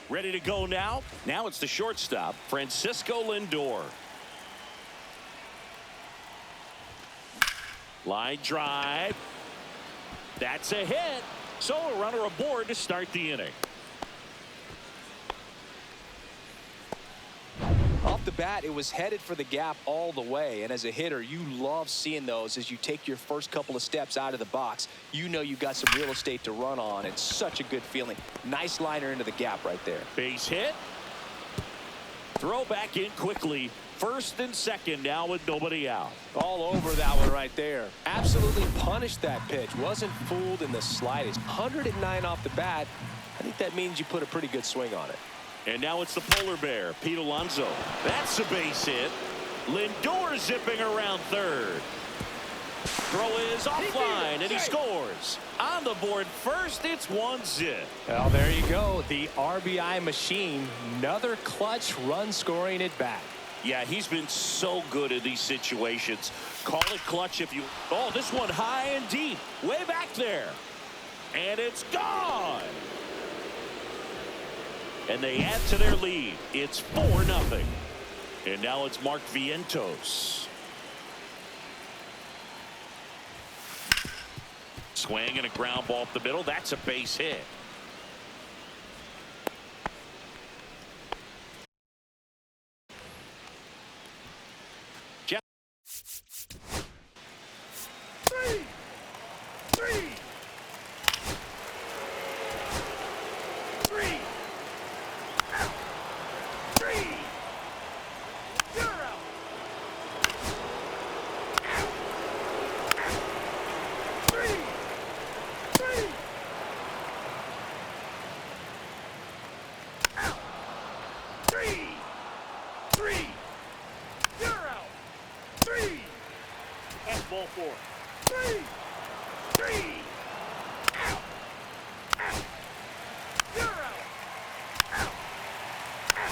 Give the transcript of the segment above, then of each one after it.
Ready to go now. Now it's the shortstop, Francisco Lindor. Line drive. That's a hit. So a runner aboard to start the inning. Off the bat, it was headed for the gap all the way. And as a hitter, you love seeing those as you take your first couple of steps out of the box. You know you've got some real estate to run on. It's such a good feeling. Nice liner into the gap right there. Base hit. Throw back in quickly. First and second now with nobody out. All over that one right there. Absolutely punished that pitch. Wasn't fooled in the slightest. 109 off the bat. I think that means you put a pretty good swing on it. And now it's the polar bear, Pete Alonso. That's a base hit. Lindor zipping around third. Throw is offline, and he scores. On the board first, it's 1-0. Well, there you go. The RBI machine. Another clutch run scoring at bat. Yeah, he's been so good in these situations. Call it clutch if you... Oh, this one high and deep. Way back there. And it's gone. And they add to their lead. It's 4-0. And now it's Mark Vientos. Swing and a ground ball up the middle. That's a base hit. Ball four. 3. Out. Out. You're out. Out. Out. Out.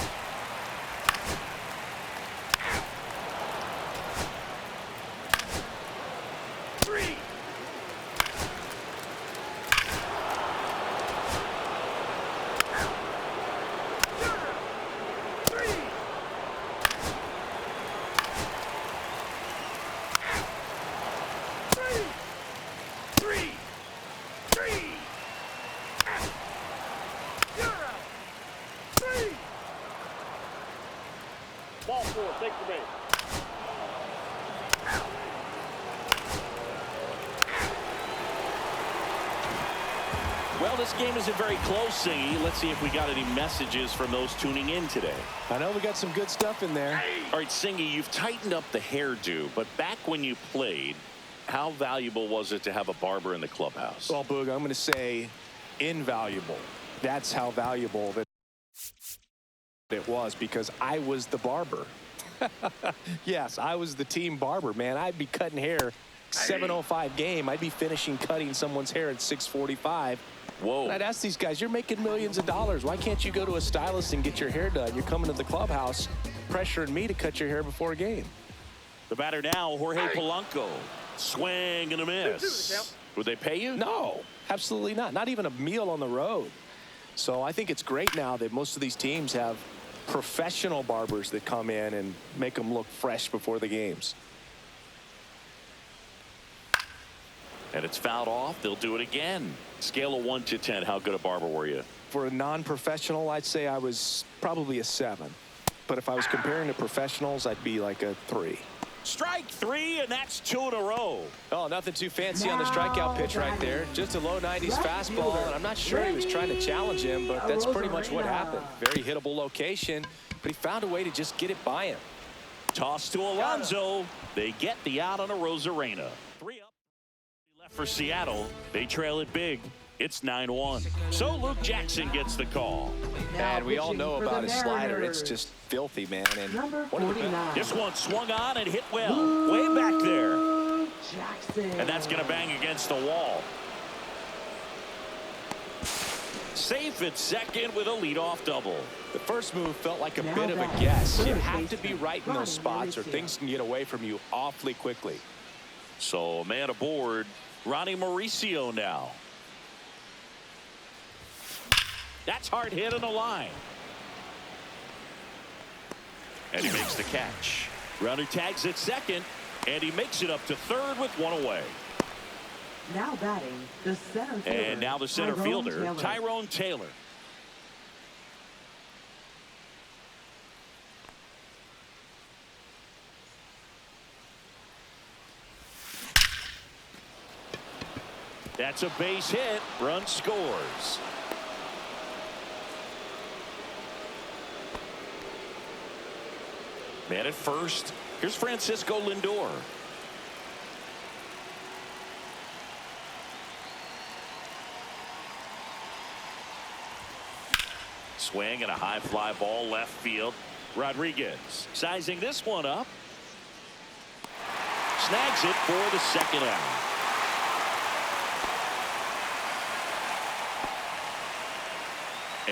3. Out. You're out. 3. Ball four, take the base. Well, this game isn't very close, Singy. Let's see if we got any messages from those tuning in today. I know we got some good stuff in there. All right, Singy, you've tightened up the hairdo, but back when you played, how valuable was it to have a barber in the clubhouse? Well, Boog, I'm going to say invaluable. That's how valuable that it was, because I was the barber. Yes, I was the team barber, man. I'd be cutting hair 7:05 game. I'd be finishing cutting someone's hair at 6:45. Whoa. And I'd ask these guys, you're making millions of dollars. Why can't you go to a stylist and get your hair done? You're coming to the clubhouse pressuring me to cut your hair before a game. The batter now, Jorge Polanco. Swing and a miss. Would they pay you? No, absolutely not. Not even a meal on the road. So I think it's great now that most of these teams have professional barbers that come in and make them look fresh before the games. And it's fouled off. They'll do it again. Scale of 1 to 10. How good a barber were you? For a non-professional, I'd say I was probably a 7. But if I was comparing to professionals, I'd be like a 3. Strike 3, and that's 2 in a row. Oh, nothing too fancy on the strikeout pitch right there. Just a low 90s fastball, and I'm not sure he was trying to challenge him, but that's pretty much what happened. Very hittable location, but he found a way to just get it by him. Toss to Alonso. They get the out on a Rosarena. 3 up. Left for Seattle. They trail it big. It's 9-1. So Luke Jackson gets the call. And we all know about his slider. It's just filthy, man. And this one swung on and hit well. Way back there. And that's going to bang against the wall. Safe at second with a leadoff double. The first move felt like a bit of a guess. You have to be right in those spots or things can get away from you awfully quickly. So a man aboard. Ronnie Mauricio now. That's hard hit on the line. And he makes the catch. Runner tags at second, and he makes it up to third with one away. Now batting, the center fielder. And now the center fielder, Tyrone Taylor. That's a base hit. Run scores. Man at first. Here's Francisco Lindor. Swing and a high fly ball left field. Rodriguez sizing this one up. Snags it for the second out.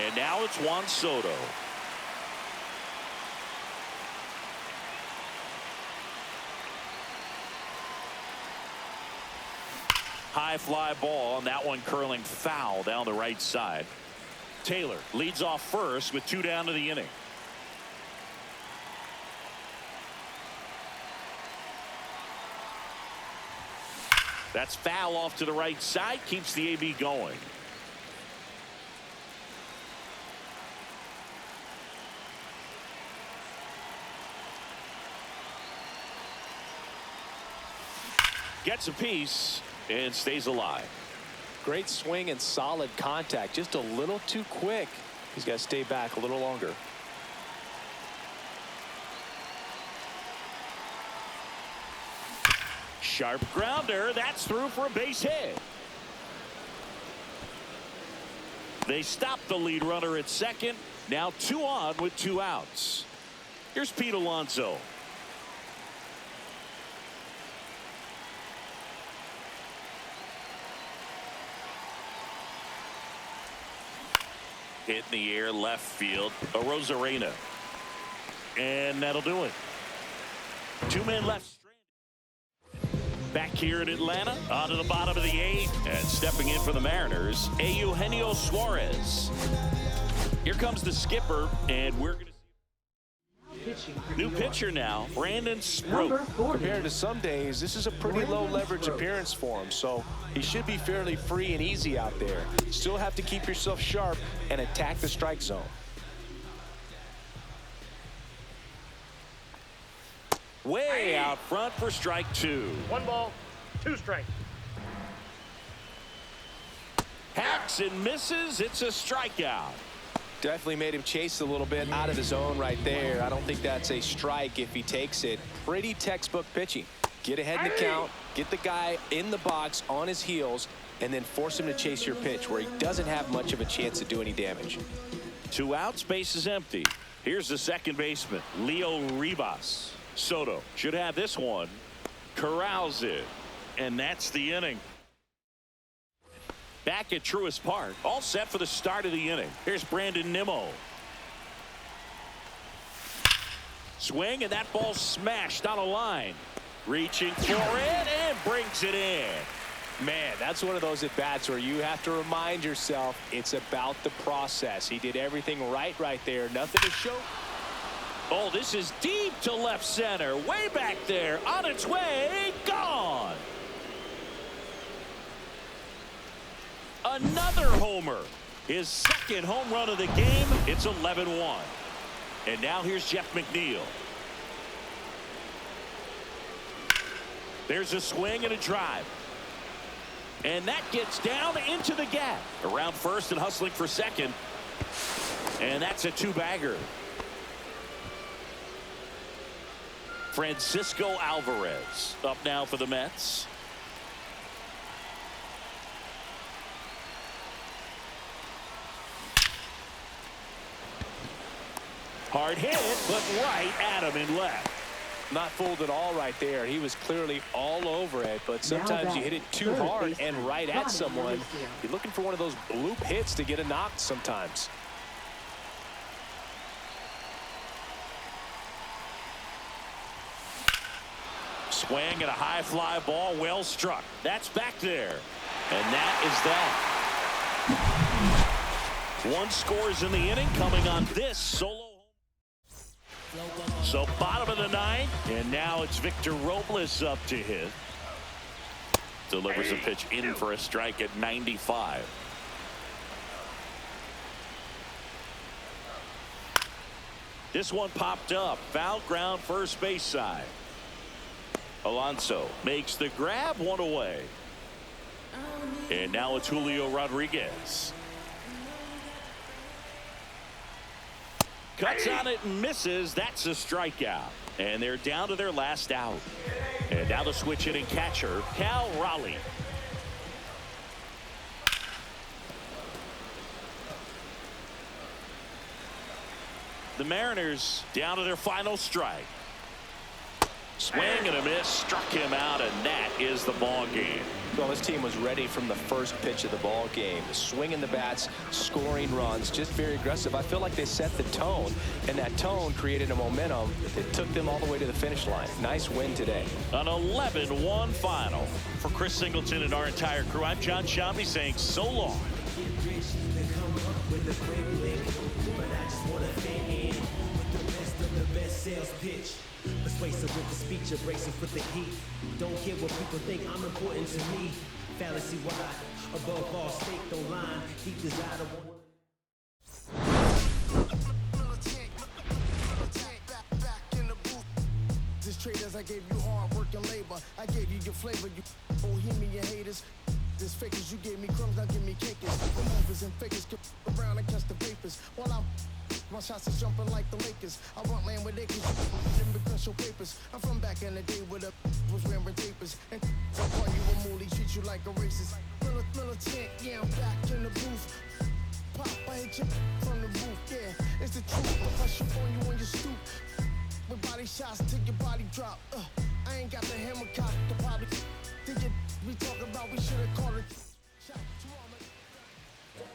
And now it's Juan Soto. High fly ball, and that one curling foul down the right side. Taylor leads off first with 2 down to the inning. That's foul off to the right side, keeps the AB going. Gets a piece and stays alive. Great swing and solid contact. Just a little too quick. He's got to stay back a little longer. Sharp grounder. That's through for a base hit. They stop the lead runner at second. Now 2 on with 2 outs. Here's Pete Alonso. Hit in the air left field. A Rosarena. And that'll do it. 2 men left. Back here in Atlanta, on to the bottom of the 8th, and stepping in for the Mariners, Eugenio Suarez. Here comes the skipper, and we're going to see new pitcher now, Brandon Sproat. Compared to some days, this is a pretty low leverage appearance for him, so he should be fairly free and easy out there. Still have to keep yourself sharp and attack the strike zone. Way out front for strike 2. 1 ball, 2 strikes. Hacks and misses. It's a strikeout. Definitely made him chase a little bit out of the zone right there. I don't think that's a strike if he takes it. Pretty textbook pitching. Get ahead in the count, get the guy in the box on his heels, and then force him to chase your pitch where he doesn't have much of a chance to do any damage. 2 outs, base is empty. Here's the second baseman, Leo Ribas. Soto should have this one. Corrals it. And that's the inning. Back at Truist Park. All set for the start of the inning. Here's Brandon Nimmo. Swing, and that ball smashed on a line. Reaching for it and brings it in. Man, that's one of those at-bats where you have to remind yourself it's about the process. He did everything right there. Nothing to show. Oh, this is deep to left center. Way back there. On its way. Gone. Another homer. His second home run of the game. It's 11-1. And now here's Jeff McNeil. There's a swing and a drive. And that gets down into the gap. Around first and hustling for second. And that's a 2-bagger. Francisco Alvarez up now for the Mets. Hard hit, but right at him in left. Not fooled at all right there. He was clearly all over it, but sometimes you hit it too hard and right at someone. You're looking for one of those bloop hits to get a knock sometimes. Swing and a high fly ball, well struck. That's back there. And that is that. One scores in the inning coming on this solo. So bottom of the ninth, and now it's Victor Robles up to hit. Delivers a pitch in for a strike at 95. This one popped up. Foul ground first base side. Alonso makes the grab, one away. And now it's Julio Rodriguez. Cuts on it and misses. That's a strikeout. And they're down to their last out. And now the switch hitting catcher, Cal Raleigh. The Mariners down to their final strike. Swing and a miss, struck him out, and that is the ball game. Well, this team was ready from the first pitch of the ball game. Swinging the bats, scoring runs, just very aggressive. I feel like they set the tone, and that tone created a momentum that took them all the way to the finish line. Nice win today. An 11-1 final. For Chris Singleton and our entire crew, I'm John Shambi saying so long. Sales pitch. Persuasive with the speech, abrasive with the heat. Don't care what people think, I'm important to me. Fallacy wide, above all, stake no line. Deep desire to want. This traders, I gave you hard work and labor. I gave you your flavor, you bohemian haters. This fakers, you gave me crumbs, now give me cakers. The movers and fakers get around and catch the vapors. While my shots is jumping like the Lakers. I want land with acres, you because your papers. I'm from back in the day where the was wearing papers. And they'll call you a moolie, treat you like a racist. Militant, yeah, I'm back in the booth. Pop, I hit you from the roof, yeah. It's the truth, the pressure on you on your stoop. With body shots till your body drop. I ain't got the hammer cock, the body. Think it we talk about, we should've called it.